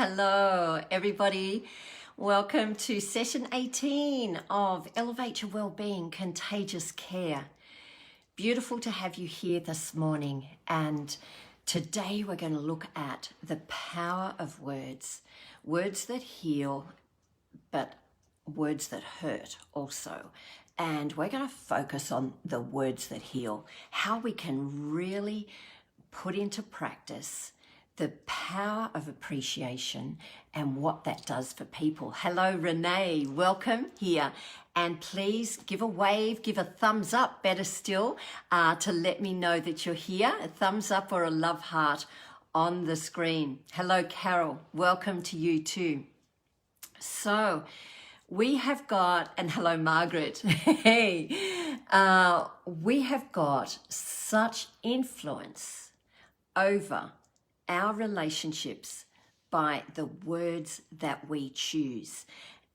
Hello, everybody. Welcome to session 18 of Elevate Your Wellbeing Contagious Care. Beautiful to have you here this morning. And today we're going to look at the power of words. Words that heal, but words that hurt also. And we're going to focus on the words that heal, how we can really put into practice the power of appreciation and what that does for people. Hello, Renee, welcome here. And please give a wave, give a thumbs up, better still, to let me know that you're here. A thumbs up or a love heart on the screen. Hello, Carol, welcome to you too. So we have got, and hello, Margaret. Hey, we have got such influence over our relationships by the words that we choose.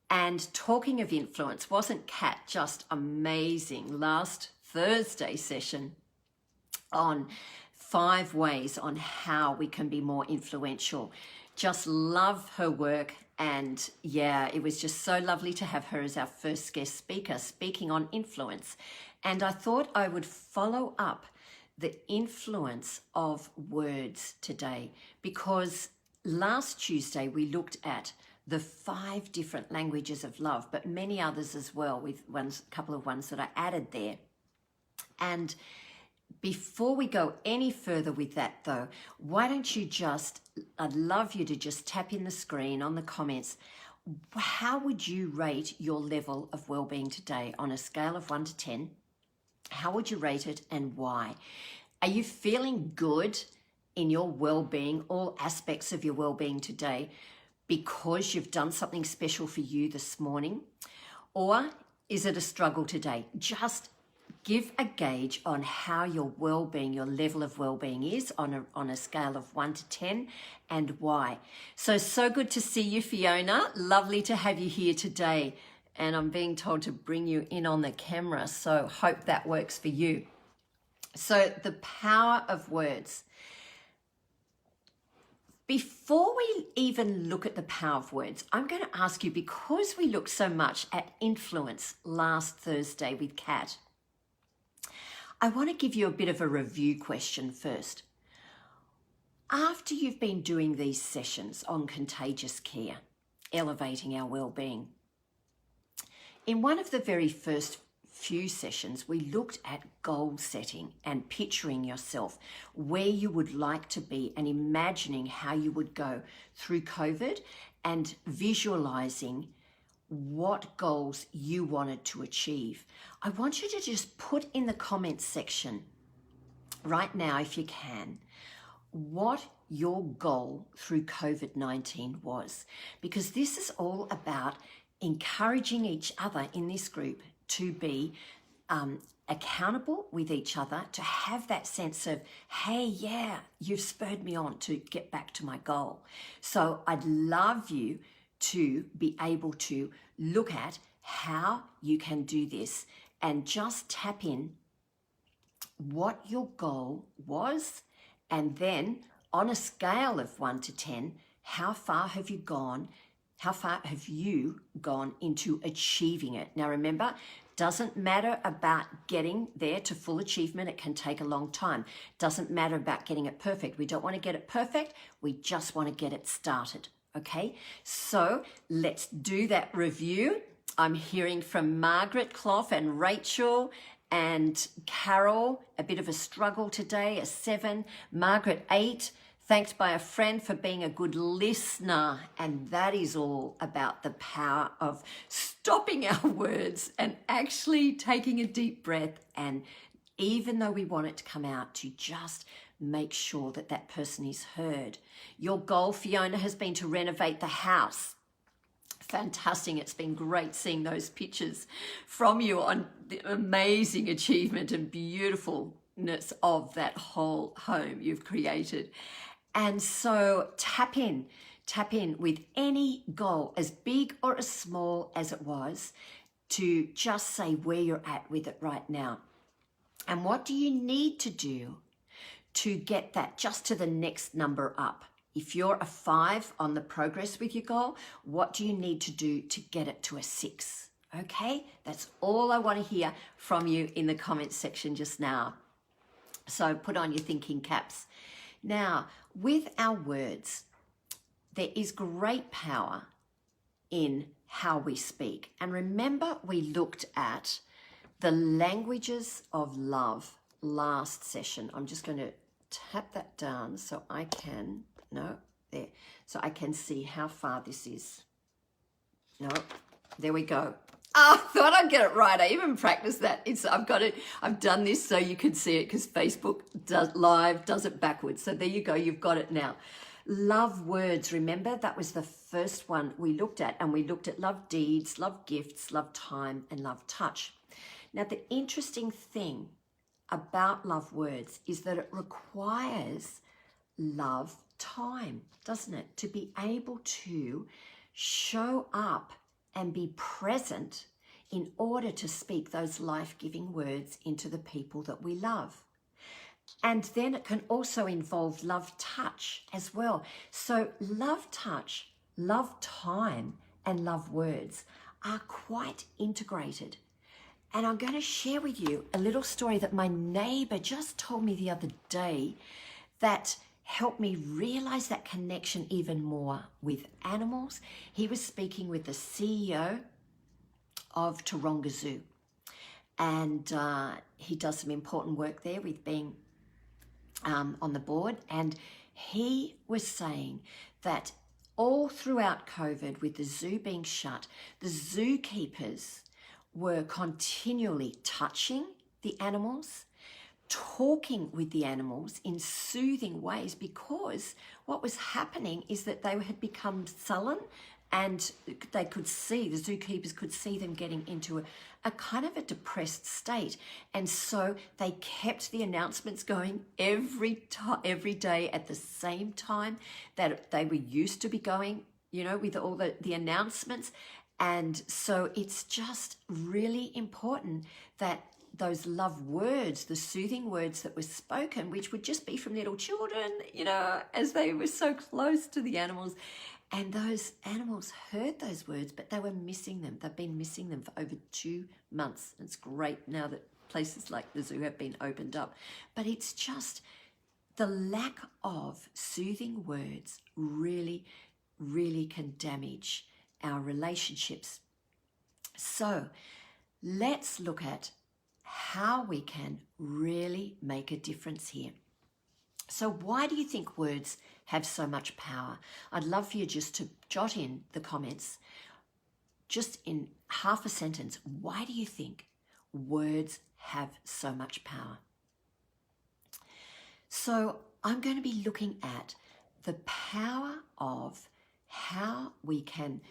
And talking of influence, wasn't Kat just amazing last Thursday session on 5 ways on how we can be more influential? Just love her work. And yeah, it was just so lovely to have her as our first guest speaker speaking on influence. And I thought I would follow up the influence of words today, because last Tuesday we looked at the 5 different languages of love, but many others as well, with a couple of ones that I added there. And before we go any further with that though, why don't you I'd love you to just tap in the screen on the comments. How would you rate your level of well-being today on a scale of 1 to 10? How would you rate it and why? Are you feeling good in your well-being, all aspects of your well-being today, because you've done something special for you this morning? Or is it a struggle today? Just give a gauge on how your well-being, your level of well-being is on a scale of 1 to 10 and why. So good to see you, Fiona. Lovely to have you here today. And I'm being told to bring you in on the camera, so hope that works for you. So the power of words. Before we even look at the power of words, I'm going to ask you, because we looked so much at influence last Thursday with Kat, I want to give you a bit of a review question first. After you've been doing these sessions on contagious care, elevating our well-being, in one of the very first few sessions, we looked at goal setting and picturing yourself where you would like to be and imagining how you would go through COVID and visualizing what goals you wanted to achieve. I want you to just put in the comments section right now, if you can, what your goal through COVID-19 was, because this is all about encouraging each other in this group to be accountable with each other, to have that sense of, hey, yeah, you've spurred me on to get back to my goal. So I'd love you to be able to look at how you can do this and just tap in what your goal was, and then on a scale of 1 to 10, how far have you gone? How far have you gone into achieving it? Now remember, doesn't matter about getting there to full achievement. It can take a long time. Doesn't matter about getting it perfect. We don't want to get it perfect. We just want to get it started. Okay, so let's do that review. I'm hearing from Margaret Clough and Rachel and Carol, a bit of a struggle today, a 7. Margaret, 8. Thanked by a friend for being a good listener. And that is all about the power of stopping our words and actually taking a deep breath. And even though we want it to come out, to just make sure that that person is heard. Your goal, Fiona, has been to renovate the house. Fantastic. It's been great seeing those pictures from you on the amazing achievement and beautifulness of that whole home you've created. And so tap in with any goal, as big or as small as it was, to just say where you're at with it right now. And what do you need to do to get that just to the next number up? If you're a 5 on the progress with your goal, what do you need to do to get it to a 6? Okay, that's all I want to hear from you in the comments section just now. So put on your thinking caps. Now, with our words, there is great power in how we speak. And remember, we looked at the languages of love last session. I'm just going to tap that down so I can, no, there, so I can see how far this is. No, there we go. Oh, I thought I'd get it right. I even practiced that. I've done this so you can see it because Facebook does it backwards. So there you go. You've got it now. Love words. Remember, that was the first one we looked at, and we looked at love deeds, love gifts, love time, and love touch. Now, the interesting thing about love words is that it requires love time, doesn't it? To be able to show up and be present in order to speak those life-giving words into the people that we love. And then it can also involve love touch as well. So love touch, love time, and love words are quite integrated. And I'm going to share with you a little story that my neighbor just told me the other day that helped me realize that connection even more with animals. He was speaking with the CEO of Taronga Zoo, and he does some important work there with being on the board. And he was saying that all throughout COVID, with the zoo being shut, the zookeepers were continually touching the animals, talking with the animals in soothing ways, because what was happening is that they had become sullen, and they could see, the zookeepers could see them getting into a kind of a depressed state. And so they kept the announcements going every day at the same time that they were used to be going, with all the announcements. And so it's just really important that those love words, the soothing words that were spoken, which would just be from little children, as they were so close to the animals. And those animals heard those words, but they were missing them. They've been missing them for over 2 months. It's great now that places like the zoo have been opened up. But it's just the lack of soothing words really, really can damage our relationships. So let's look at how we can really make a difference here. So why do you think words have so much power? I'd love for you just to jot in the comments, just in half a sentence, why do you think words have so much power? So I'm going to be looking at the power of how we can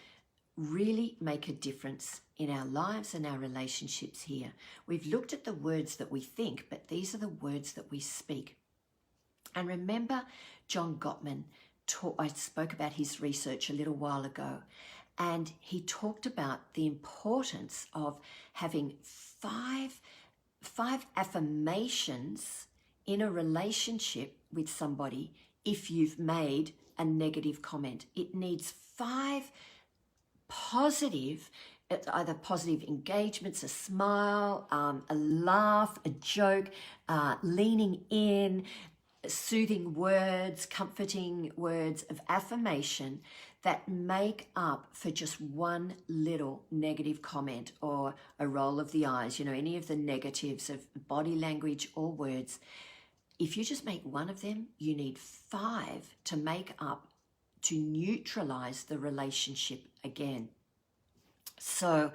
really make a difference in our lives and our relationships here. We've looked at the words that we think, but these are the words that we speak. And remember, John Gottman, I spoke about his research a little while ago, and he talked about the importance of having five affirmations in a relationship with somebody if you've made a negative comment. It needs 5 positive, either positive engagements, a smile, a laugh, a joke, leaning in, soothing words, comforting words of affirmation that make up for just one little negative comment or a roll of the eyes, any of the negatives of body language or words. If you just make one of them, you need 5 to make up, to neutralize the relationship again. So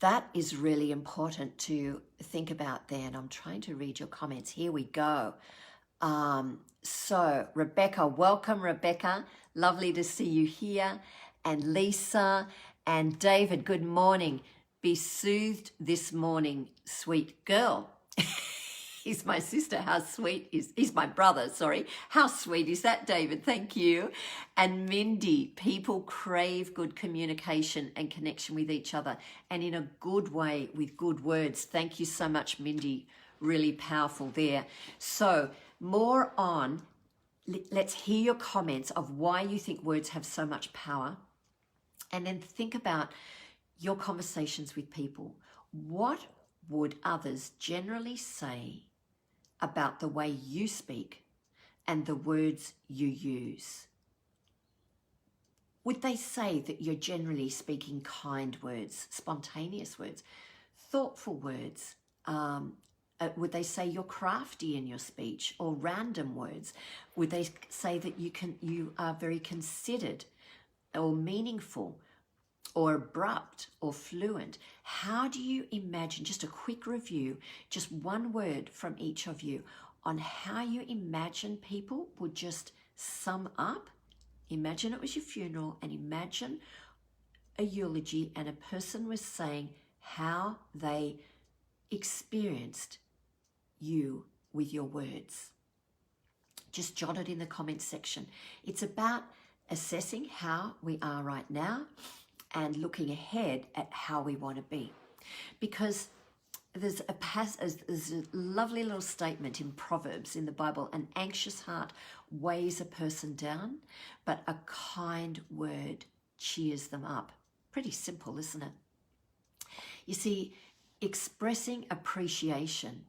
that is really important to think about there. And I'm trying to read your comments. Here we go. So Rebecca, welcome Rebecca. Lovely to see you here. And Lisa and David, good morning. Be soothed this morning, sweet girl. He's my sister. How sweet he's my brother, sorry. How sweet is that, David? Thank you. And Mindy, people crave good communication and connection with each other, and in a good way with good words. Thank you so much, Mindy. Really powerful there. So more on let's hear your comments of why you think words have so much power. And then think about your conversations with people. What would others generally say about the way you speak and the words you use? Would they say that you're generally speaking kind words, spontaneous words, thoughtful words? Would they say you're crafty in your speech, or random words? Would they say that you are very considered or meaningful or abrupt or fluent? How do you imagine, just a quick review, just one word from each of you on how you imagine people would just sum up? Imagine it was your funeral, and imagine a eulogy and a person was saying how they experienced you with your words. Just jot it in the comments section. It's about assessing how we are right now and looking ahead at how we want to be. Because there's a lovely little statement in Proverbs in the Bible: an anxious heart weighs a person down, but a kind word cheers them up. Pretty simple, isn't it? You see, expressing appreciation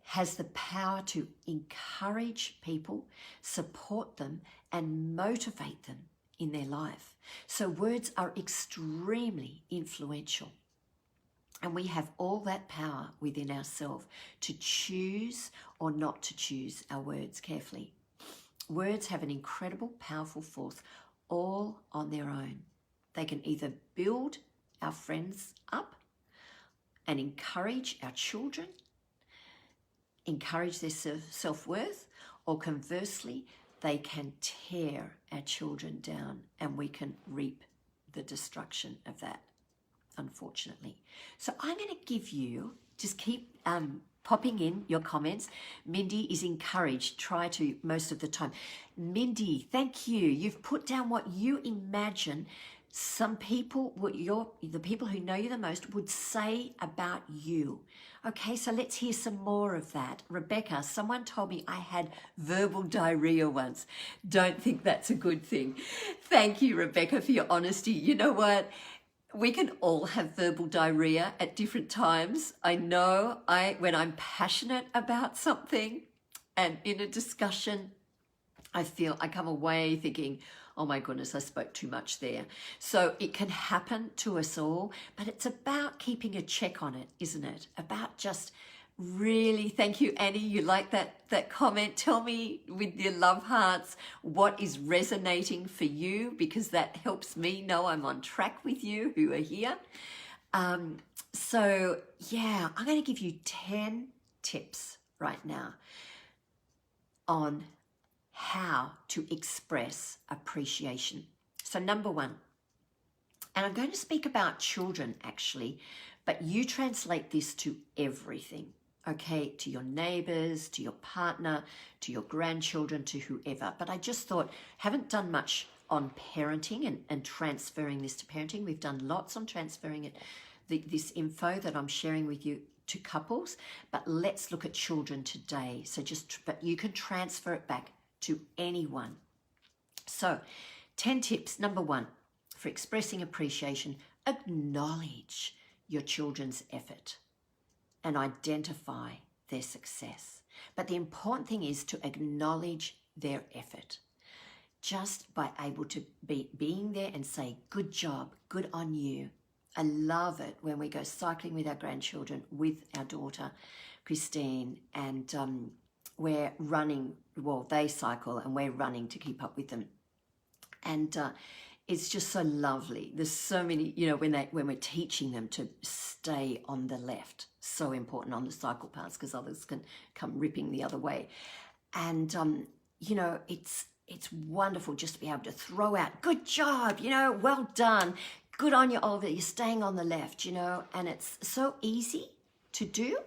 has the power to encourage people, support them, and motivate them in their life. So words are extremely influential. And we have all that power within ourselves to choose or not to choose our words carefully. Words have an incredible, powerful force all on their own. They can either build our friends up and encourage our children, encourage their self-worth, or conversely, they can tear our children down and we can reap the destruction of that, unfortunately. So I'm going to give you, just keep popping in your comments. Mindy is encouraged, try to most of the time. Mindy, thank you. You've put down what you imagine some people, the people who know you the most, would say about you. Okay, so let's hear some more of that. Rebecca, someone told me I had verbal diarrhea once. Don't think that's a good thing. Thank you, Rebecca, for your honesty. You know what? We can all have verbal diarrhea at different times. I know when I'm passionate about something and in a discussion, I come away thinking, oh my goodness, I spoke too much there. So it can happen to us all, but it's about keeping a check on it, isn't it? About just really, thank you, Annie. You like that comment? Tell me with your love hearts what is resonating for you, because that helps me know I'm on track with you who are here. So yeah, I'm going to give you 10 tips right now on how to express appreciation. So number one, and I'm going to speak about children actually, but you translate this to everything, okay? To your neighbors, to your partner, to your grandchildren, to whoever. But I just thought, haven't done much on parenting and transferring this to parenting. We've done lots on transferring it, this info that I'm sharing with you, to couples, but let's look at children today. So but you can transfer it back to anyone. So 10 tips. Number one, for expressing appreciation, acknowledge your children's effort and identify their success. But the important thing is to acknowledge their effort. Just by able to being there and say, good job, good on you. I love it when we go cycling with our grandchildren, with our daughter, Christine, and we're running, well, they cycle and we're running to keep up with them. And it's just so lovely. There's so many, you know, when we're teaching them to stay on the left, so important on the cycle paths because others can come ripping the other way. And, you know, it's wonderful just to be able to throw out, good job, you know, well done, good on you, Oliver, you're staying on the left, you know, and it's so easy to do,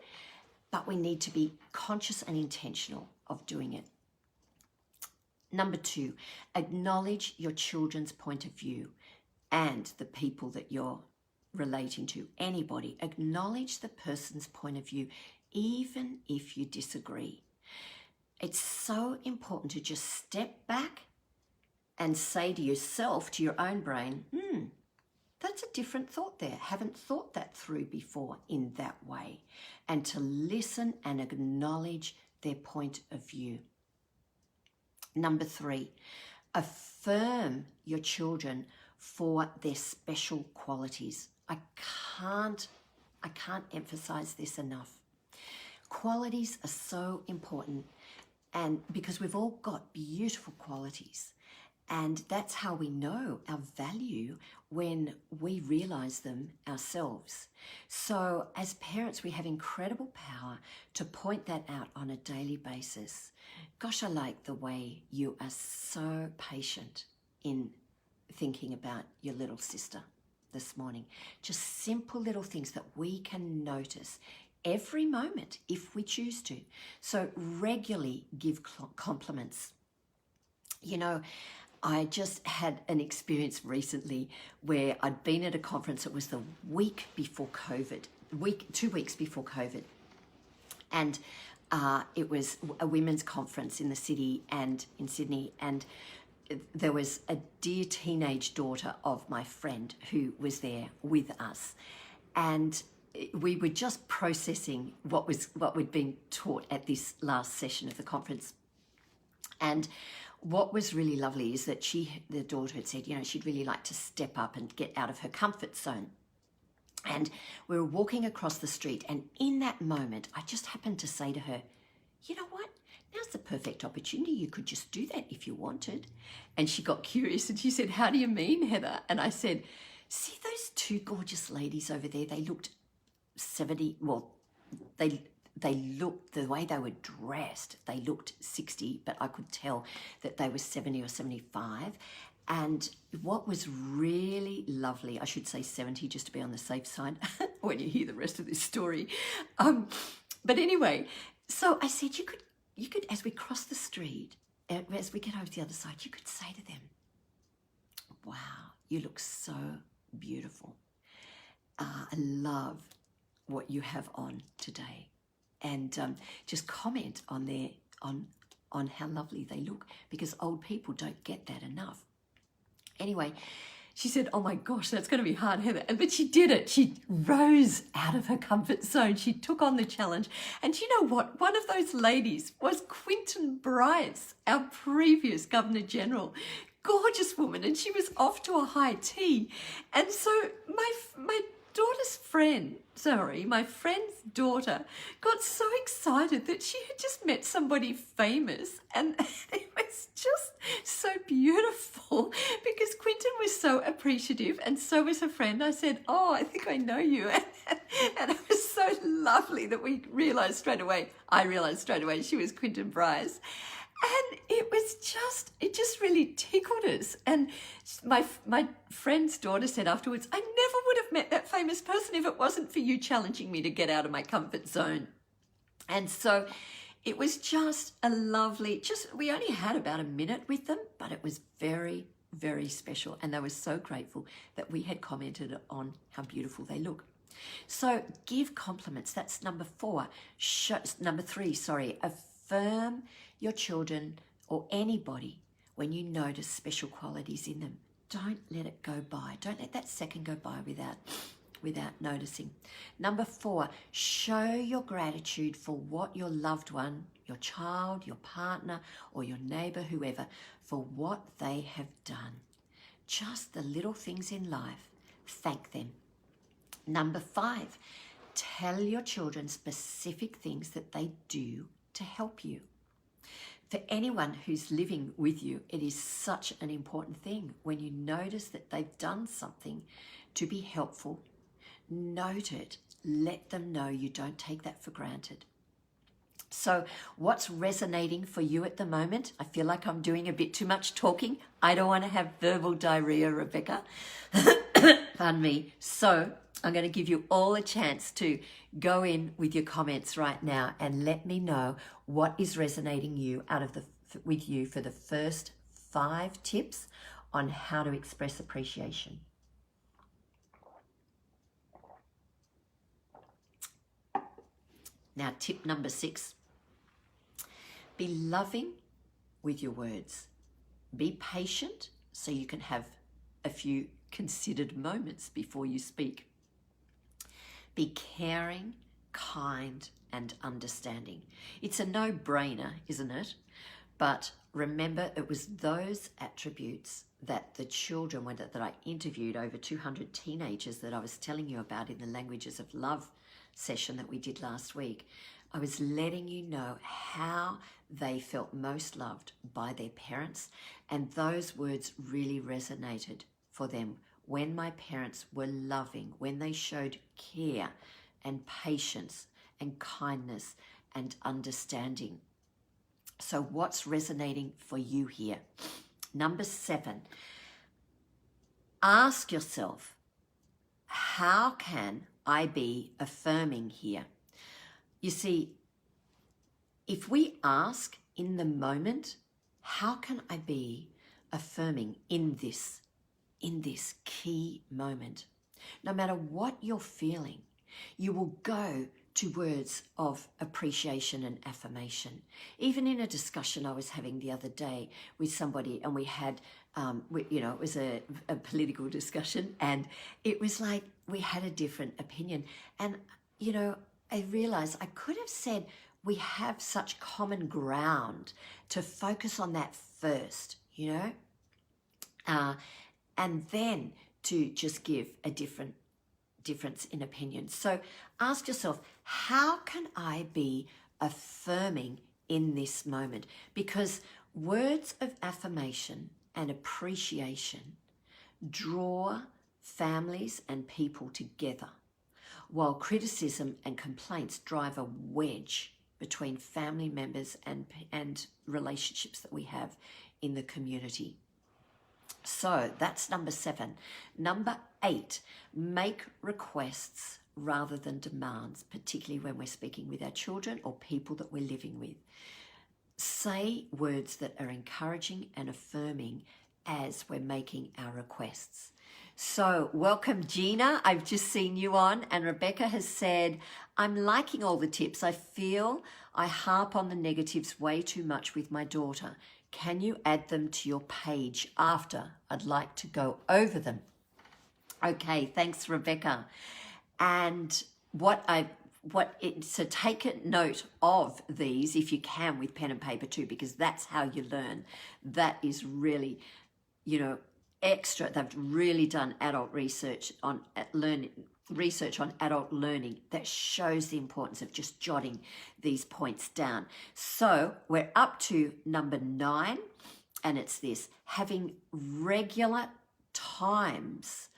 but we need to be conscious and intentional of doing it. Number two, acknowledge your children's point of view and the people that you're relating to, anybody. Acknowledge the person's point of view, even if you disagree. it's so important to just step back and say to yourself, to your own brain, that's a different thought there. Haven't thought that through before in that way. And to listen and acknowledge their point of view. Number 3, affirm your children for their special qualities. I can't emphasize this enough. Qualities are so important, and because we've all got beautiful qualities. And that's how we know our value when we realize them ourselves. So as parents, we have incredible power to point that out on a daily basis. Gosh, I like the way you are so patient in thinking about your little sister this morning. Just simple little things that we can notice every moment if we choose to. So regularly give compliments. You know, I just had an experience recently where I'd been at a conference. It was the week before COVID, 2 weeks before COVID. And it was a women's conference in the city and in Sydney. And there was a dear teenage daughter of my friend who was there with us. And we were just processing what we'd been taught at this last session of the conference. And what was really lovely is that the daughter had said, she'd really like to step up and get out of her comfort zone. And we were walking across the street, and in that moment, I just happened to say to her, you know what? Now's the perfect opportunity. You could just do that if you wanted. And she got curious and she said, how do you mean, Heather? And I said, see those 2 gorgeous ladies over there? They looked 70, well, they looked, the way they were dressed, they looked 60, but I could tell that they were 70 or 75. And what was really lovely, I should say 70 just to be on the safe side when you hear the rest of this story. But anyway, so I said, you could, as we cross the street, as we get over to the other side, you could say to them, wow, you look so beautiful. I love what you have on today. And just comment on on how lovely they look, because old people don't get that enough. Anyway, she said, oh my gosh, that's going to be hard, Heather. But she did it. She rose out of her comfort zone. She took on the challenge. And you know what? One of those ladies was Quintin Bryce, our previous Governor General. Gorgeous woman. And she was off to a high tea. And so my friend's daughter got so excited that she had just met somebody famous, and it was just so beautiful because Quintin was so appreciative and so was her friend. I said, oh, I think I know you. And it was so lovely that I realised straight away she was Quintin Bryce. And it just really tickled us. And my friend's daughter said afterwards, I never would have met that famous person if it wasn't for you challenging me to get out of my comfort zone. And so it was just a lovely, we only had about a minute with them, but it was very, very special. And they were so grateful that we had commented on how beautiful they look. So give compliments. That's number 3, affirm your children or anybody when you notice special qualities in them. Don't let it go by. Don't let that second go by without noticing. Number 4, show your gratitude for what your loved one, your child, your partner, or your neighbor, whoever, for what they have done. Just the little things in life. Thank them. Number 5, tell your children specific things that they do to help you. For anyone who's living with you, it is such an important thing. When you notice that they've done something to be helpful, note it. Let them know you don't take that for granted. So what's resonating for you at the moment? I feel like I'm doing a bit too much talking. I don't want to have verbal diarrhea, Rebecca. Pardon me. So I'm going to give you all a chance to go in with your comments right now and let me know what is resonating with you for the first 5 tips on how to express appreciation. Now, tip number 6. Be loving with your words. Be patient so you can have a few considered moments before you speak. Be caring, kind, and understanding. It's a no-brainer, isn't it? But remember, it was those attributes that the children that I interviewed, over 200 teenagers that I was telling you about in the Languages of Love session that we did last week. I was letting you know how they felt most loved by their parents, and those words really resonated for them when my parents were loving, when they showed care and patience and kindness and understanding. So what's resonating for you here? Number 7, ask yourself, how can I be affirming here? You see, if we ask in the moment, how can I be affirming in this key moment? No matter what you're feeling, you will go to words of appreciation and affirmation. Even in a discussion I was having the other day with somebody, and we had, it was a political discussion, and it was like we had a different opinion. And, I realized I could have said, we have such common ground to focus on that first, and then to just give a difference in opinion. So ask yourself, how can I be affirming in this moment? Because words of affirmation and appreciation draw families and people together, while criticism and complaints drive a wedge between family members and relationships that we have in the community. So that's number 7. Number 8, make requests rather than demands, particularly when we're speaking with our children or people that we're living with. Say words that are encouraging and affirming as we're making our requests. So welcome, Gina. I've just seen you on, and Rebecca has said, I'm liking all the tips. I feel I harp on the negatives way too much with my daughter. Can you add them to your page after? I'd like to go over them. Okay, thanks, Rebecca. And so take a note of these if you can with pen and paper too, because that's how you learn. That is really, extra. They've really done adult research on adult learning that shows the importance of just jotting these points down. So we're up to number 9, and it's this: having regular times,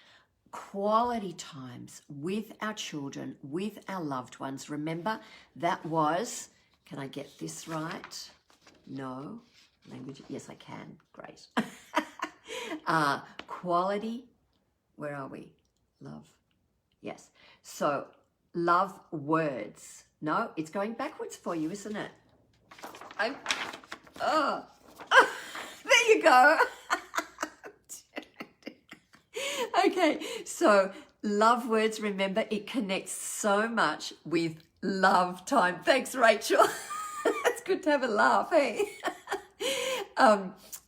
quality times with our children, with our loved ones. Remember, that was, can I get this right? No. Language, yes, I can. Great. Quality, where are we? Love. Yes. So love words. No, it's going backwards for you, isn't it? There you go. Okay, so love words, remember, it connects so much with love time. Thanks, Rachel. It's good to have a laugh, hey?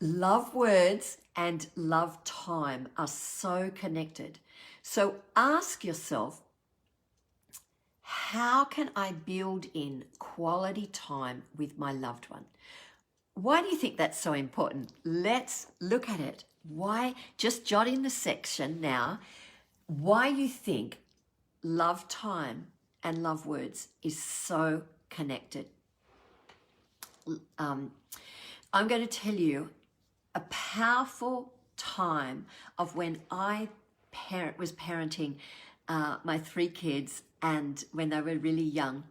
Love words and love time are so connected. So ask yourself, how can I build in quality time with my loved one? Why do you think that's so important? Let's look at it. Why, just jot in the section now, why you think love time and love words is so connected. I'm going to tell you a powerful time of when I was parenting my 3 kids, and when they were really young,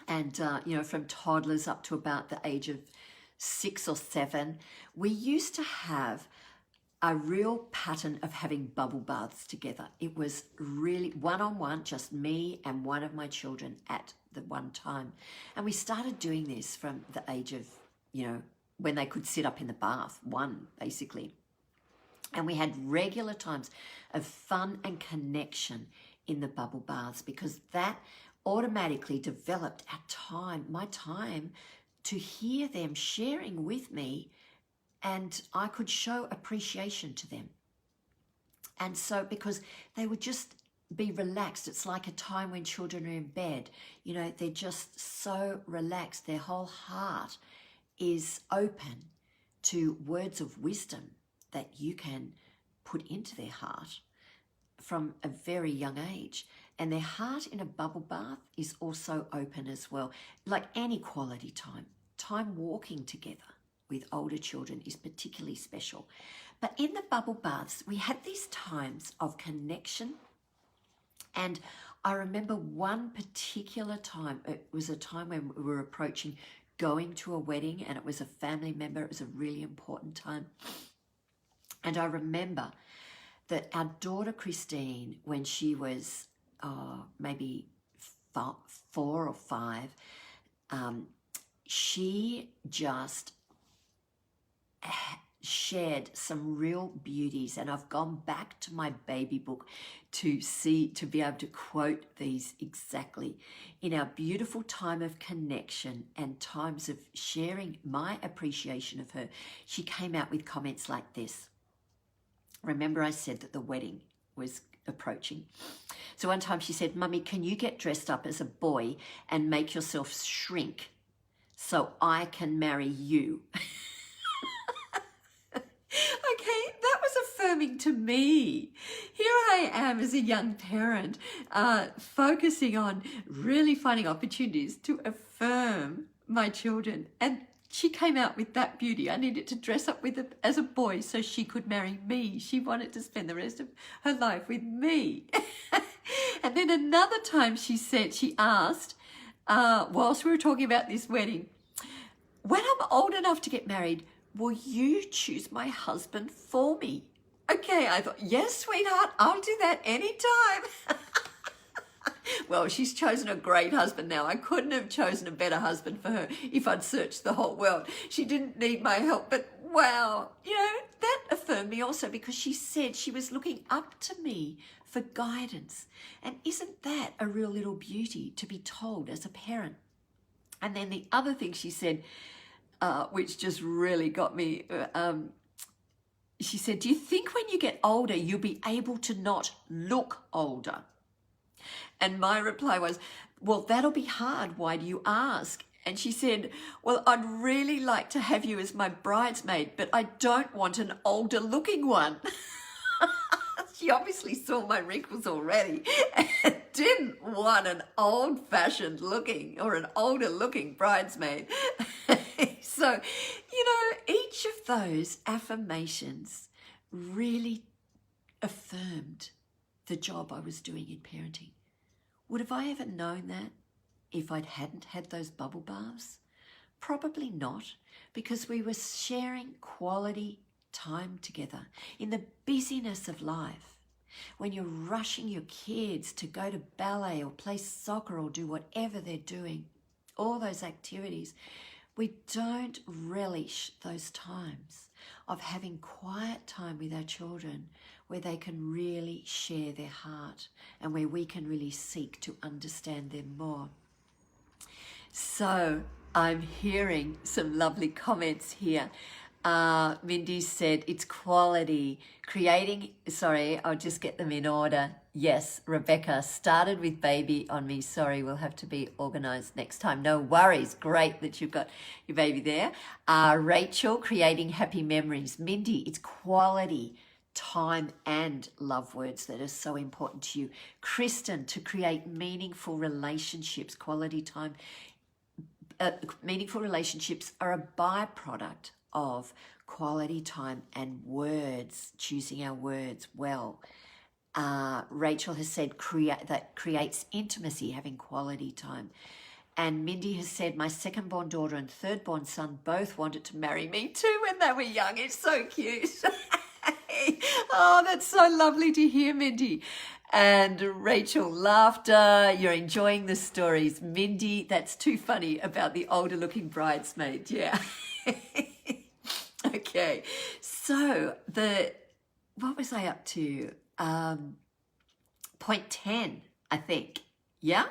and from toddlers up to about the age of 6 or 7, we used to have a real pattern of having bubble baths together. It was really one-on-one, just me and one of my children at the one time. And we started doing this from the age of, when they could sit up in the bath, 1 basically. And we had regular times of fun and connection in the bubble baths, because that automatically developed my time to hear them sharing with me, and I could show appreciation to them. And so, because they would just be relaxed, it's like a time when children are in bed, you know, they're just so relaxed. Their whole heart is open to words of wisdom that you can put into their heart from a very young age. And their heart in a bubble bath is also open as well. Like any quality time walking together with older children is particularly special. But in the bubble baths, we had these times of connection. And I remember one particular time, it was a time when we were approaching going to a wedding, and it was a family member. It was a really important time. And I remember that our daughter Christine, when she was maybe 4 or 5, she just shared some real beauties, and I've gone back to my baby book to be able to quote these exactly. In our beautiful time of connection and times of sharing my appreciation of her, she came out with comments like this. Remember, I said that the wedding was approaching. So one time she said, "Mummy, can you get dressed up as a boy and make yourself shrink so I can marry you?" Okay, that was affirming to me. Here I am as a young parent, focusing on really finding opportunities to affirm my children. And she came out with that beauty. I needed to dress up as a boy so she could marry me. She wanted to spend the rest of her life with me. And then another time she asked, whilst we were talking about this wedding, "When I'm old enough to get married, will you choose my husband for me?" Okay, I thought, yes, sweetheart, I'll do that anytime. Well, she's chosen a great husband now. I couldn't have chosen a better husband for her if I'd searched the whole world. She didn't need my help, but wow, you know, that affirmed me also, because she said she was looking up to me for guidance. And isn't that a real little beauty to be told as a parent? And then the other thing she said, which just really got me, she said, "Do you think when you get older, you'll be able to not look older?" And my reply was, "Well, that'll be hard. Why do you ask?" And she said, "Well, I'd really like to have you as my bridesmaid, but I don't want an older looking one." She obviously saw my wrinkles already and didn't want an old-fashioned looking or an older looking bridesmaid. So, you know, each of those affirmations really affirmed the job I was doing in parenting. Would have I ever known that if I hadn't had those bubble baths? Probably not, because we were sharing quality time together in the busyness of life. When you're rushing your kids to go to ballet or play soccer or do whatever they're doing, all those activities, we don't relish those times of having quiet time with our children where they can really share their heart and where we can really seek to understand them more. So I'm hearing some lovely comments here. Mindy said, "It's quality. I'll just get them in order. Yes, Rebecca, started with baby on me. Sorry, we'll have to be organised next time. No worries. Great that you've got your baby there. Rachel, creating happy memories. Mindy, it's quality time and love words that are so important to you. Kristen, to create meaningful relationships. Quality time. Meaningful relationships are a byproduct of quality time and words, choosing our words well. Rachel has said that creates intimacy, having quality time. And Mindy has said, "My second-born daughter and third-born son both wanted to marry me too when they were young." It's so cute. Oh, that's so lovely to hear, Mindy. And Rachel, laughter. You're enjoying the stories. Mindy, that's too funny about the older looking bridesmaid. Yeah. Okay. So what was I up to? Point 10, I think. Yeah?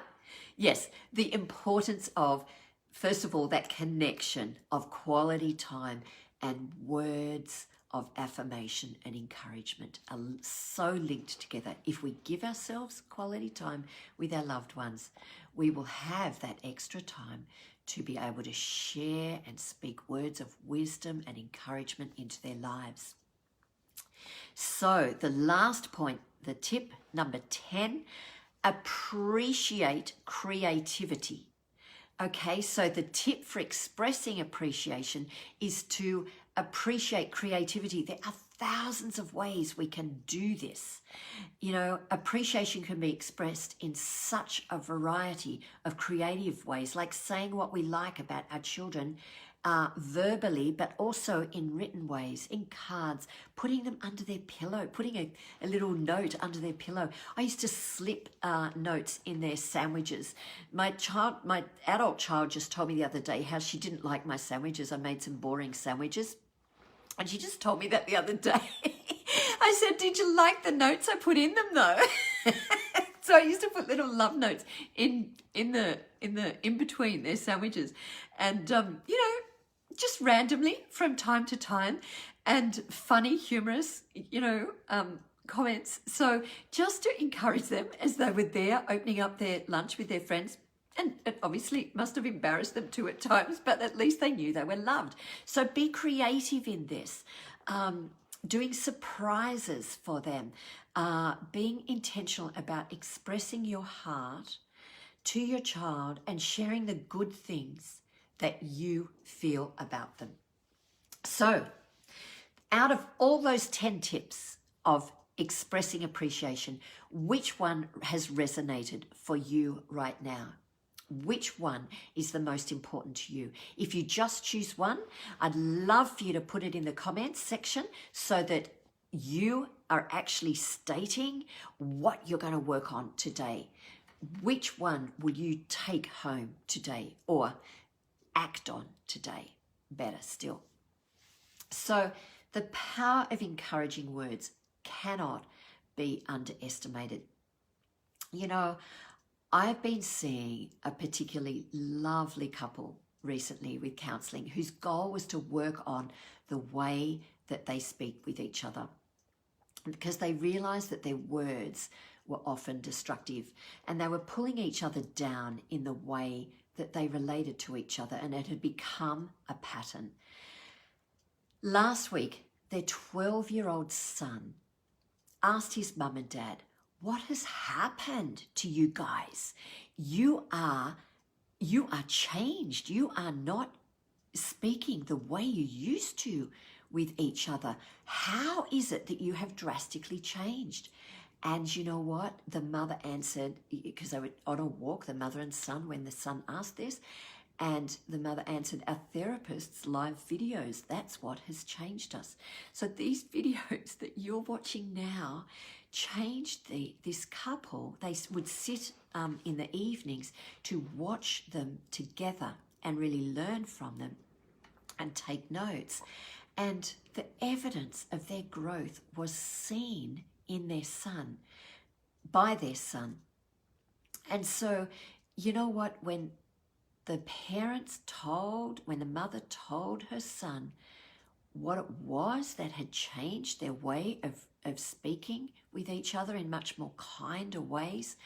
Yes. The importance of first of all, that connection of quality time and words of affirmation and encouragement are so linked together. If we give ourselves quality time with our loved ones, we will have that extra time to be able to share and speak words of wisdom and encouragement into their lives. So the last point, the tip number 10, appreciate creativity. Okay, so the tip for expressing appreciation is to appreciate creativity. There are thousands of ways we can do this. You know, appreciation can be expressed in such a variety of creative ways, like saying what we like about our children verbally, but also in written ways, in cards, putting them under their pillow, putting a little note under their pillow. I used to slip notes in their sandwiches. My adult child just told me the other day how she didn't like my sandwiches. I made some boring sandwiches. And she just told me that the other day. I said, "Did you like the notes I put in them though?" So I used to put little love notes in between their sandwiches, and you know, just randomly from time to time, and funny, humorous, you know, comments. So just to encourage them as they were there opening up their lunch with their friends. And it obviously must have embarrassed them too at times, but at least they knew they were loved. So be creative in this, doing surprises for them, being intentional about expressing your heart to your child and sharing the good things that you feel about them. So out of all those 10 tips of expressing appreciation, which one has resonated for you right now? Which one is the most important to you? If you just choose one, I'd love for you to put it in the comments section so that you are actually stating what you're going to work on today. Which one will you take home today or act on today? Better still. So the power of encouraging words cannot be underestimated. You know, I've been seeing a particularly lovely couple recently with counselling whose goal was to work on the way that they speak with each other, because they realised that their words were often destructive and they were pulling each other down in the way that they related to each other, and it had become a pattern. Last week, their 12-year-old son asked his mum and dad, "What has happened to you guys? You are changed. You are not speaking the way you used to with each other. How is it that you have drastically changed?" And you know what? The mother answered, because they were on a walk, the mother and son, when the son asked this, and the mother answered, "Our therapist's live videos, that's what has changed us." So these videos that you're watching now changed this couple. They would sit in the evenings to watch them together and really learn from them and take notes. And the evidence of their growth was seen in their son, by their son. And so, you know what, when the mother told her son what it was that had changed their way of speaking with each other in much more kinder ways,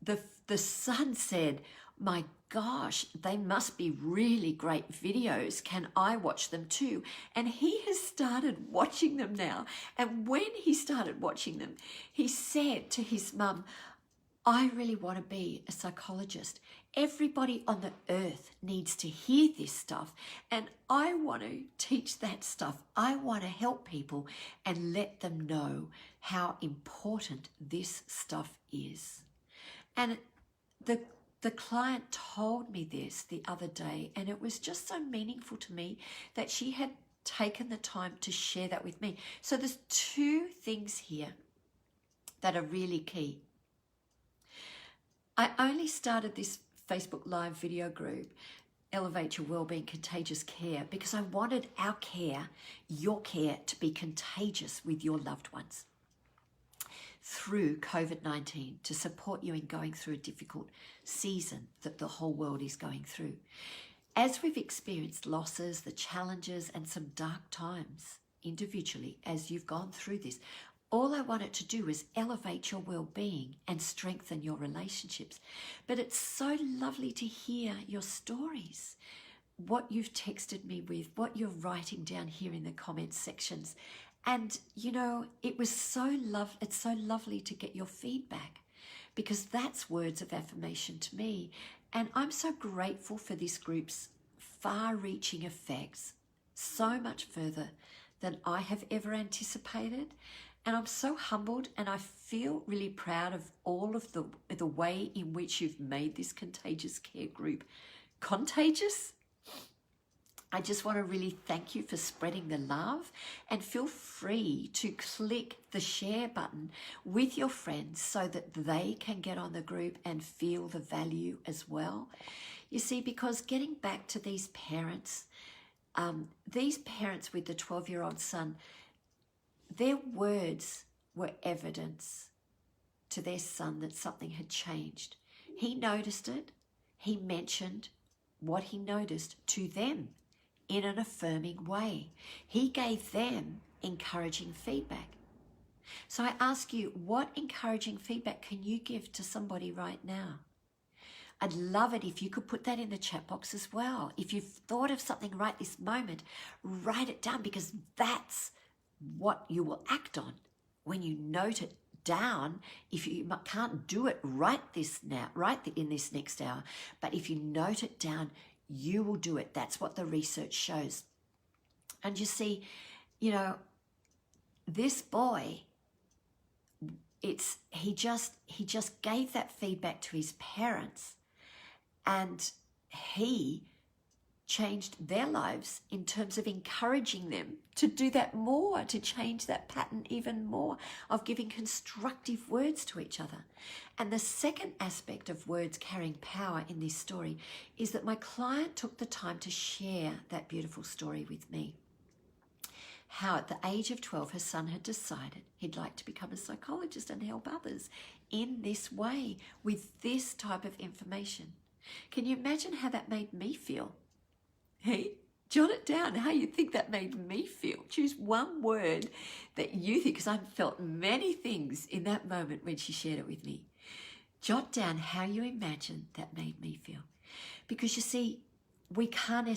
the son said, "My gosh, they must be really great videos. Can I watch them too?" And he has started watching them now. And when he started watching them, he said to his mum, "I really want to be a psychologist. Everybody on the earth needs to hear this stuff, and I want to teach that stuff. I want to help people and let them know how important this stuff is." And the client told me this the other day, and it was just so meaningful to me that she had taken the time to share that with me. So there's two things here that are really key. I only started this Facebook Live video group, Elevate Your Wellbeing Contagious Care, because I wanted our care, your care, to be contagious with your loved ones. through COVID-19 to support you in going through a difficult season that the whole world is going through. As we've experienced losses, the challenges, and some dark times individually as you've gone through this, all I wanted to do is elevate your well-being and strengthen your relationships. But it's so lovely to hear your stories, what you've texted me with, what you're writing down here in the comments sections. And, you know, it's so lovely to get your feedback, because that's words of affirmation to me. And I'm so grateful for this group's far-reaching effects, so much further than I have ever anticipated. And I'm so humbled, and I feel really proud of all of the way in which you've made this Contagious Care group contagious. I just want to really thank you for spreading the love, and feel free to click the share button with your friends so that they can get on the group and feel the value as well. You see, because getting back to these parents with the 12-year-old son, their words were evidence to their son that something had changed. He noticed it. He mentioned what he noticed to them in an affirming way. He gave them encouraging feedback. So I ask you, what encouraging feedback can you give to somebody right now? I'd love it if you could put that in the chat box as well. If you've thought of something right this moment, write it down, because that's what you will act on when you note it down. If you can't do it right in this next hour, but if you note it down, you will do it. That's what the research shows. And you see, you know, this boy, he just gave that feedback to his parents, and he changed their lives in terms of encouraging them to do that more, to change that pattern even more of giving constructive words to each other. And the second aspect of words carrying power in this story is that my client took the time to share that beautiful story with me. How at the age of 12, her son had decided he'd like to become a psychologist and help others in this way, with this type of information. Can you imagine how that made me feel? Hey, jot it down how you think that made me feel. Choose one word that you think, because I felt many things in that moment when she shared it with me. Jot down how you imagine that made me feel. Because you see, we can't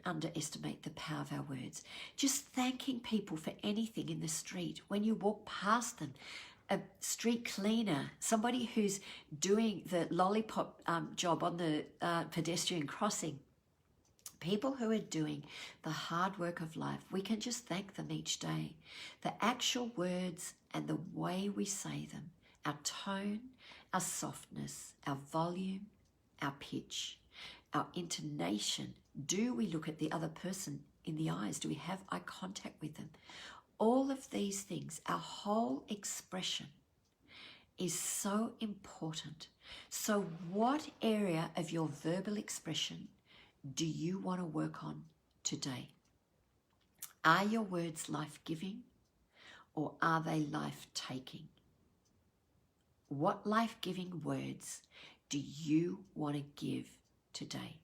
underestimate the power of our words. Just thanking people for anything in the street, when you walk past them, a street cleaner, somebody who's doing the lollipop job on the pedestrian crossing, people who are doing the hard work of life, we can just thank them each day. The actual words and the way we say them, our tone, our softness, our volume, our pitch, our intonation. Do we look at the other person in the eyes? Do we have eye contact with them? All of these things, our whole expression is so important. So what area of your verbal expression do you want to work on today? Are your words life-giving, or are they life-taking? What life-giving words do you want to give today?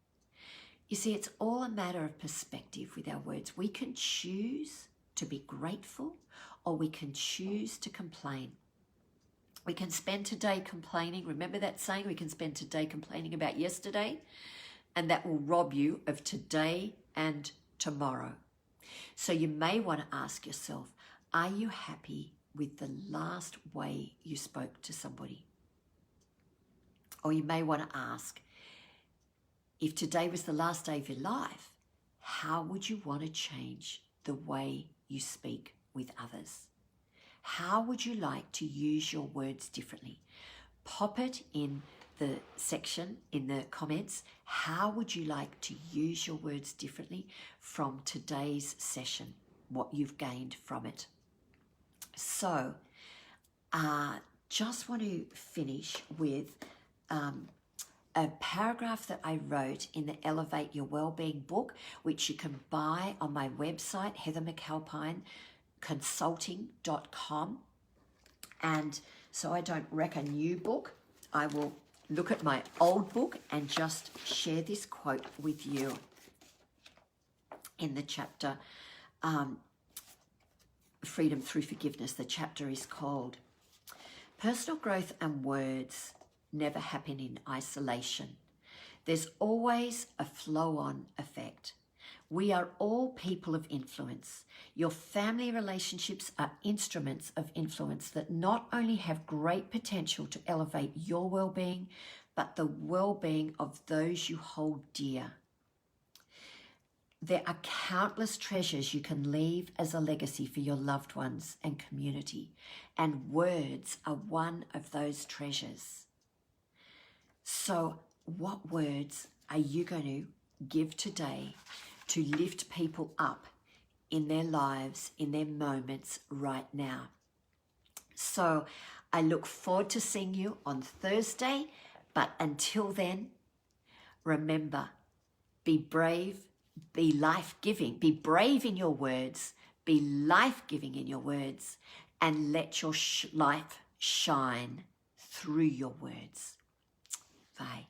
You see, it's all a matter of perspective with our words. We can choose to be grateful, or we can choose to complain. We can spend today complaining. Remember that saying? We can spend today complaining about yesterday, and that will rob you of today and tomorrow. So you may want to ask yourself, are you happy with the last way you spoke to somebody? Or you may want to ask, if today was the last day of your life, how would you want to change the way you speak with others? How would you like to use your words differently? Pop it in the section in the comments. How would you like to use your words differently from today's session? What you've gained from it. So, just want to finish with a paragraph that I wrote in the Elevate Your Wellbeing book, which you can buy on my website, heathermcalpineconsulting.com. And so I don't wreck a new book. I will look at my old book and just share this quote with you in the chapter Freedom Through Forgiveness. The chapter is called Personal Growth and Words Never Happen in Isolation. There's always a flow-on effect. We are all people of influence. Your family relationships are instruments of influence that not only have great potential to elevate your well-being, but the well-being of those you hold dear. There are countless treasures you can leave as a legacy for your loved ones and community, and words are one of those treasures. So what words are you going to give today to lift people up in their lives, in their moments right now? So I look forward to seeing you on Thursday, but until then, remember, be brave, be life-giving, be brave in your words, be life-giving in your words, and let your life shine through your words. Bye.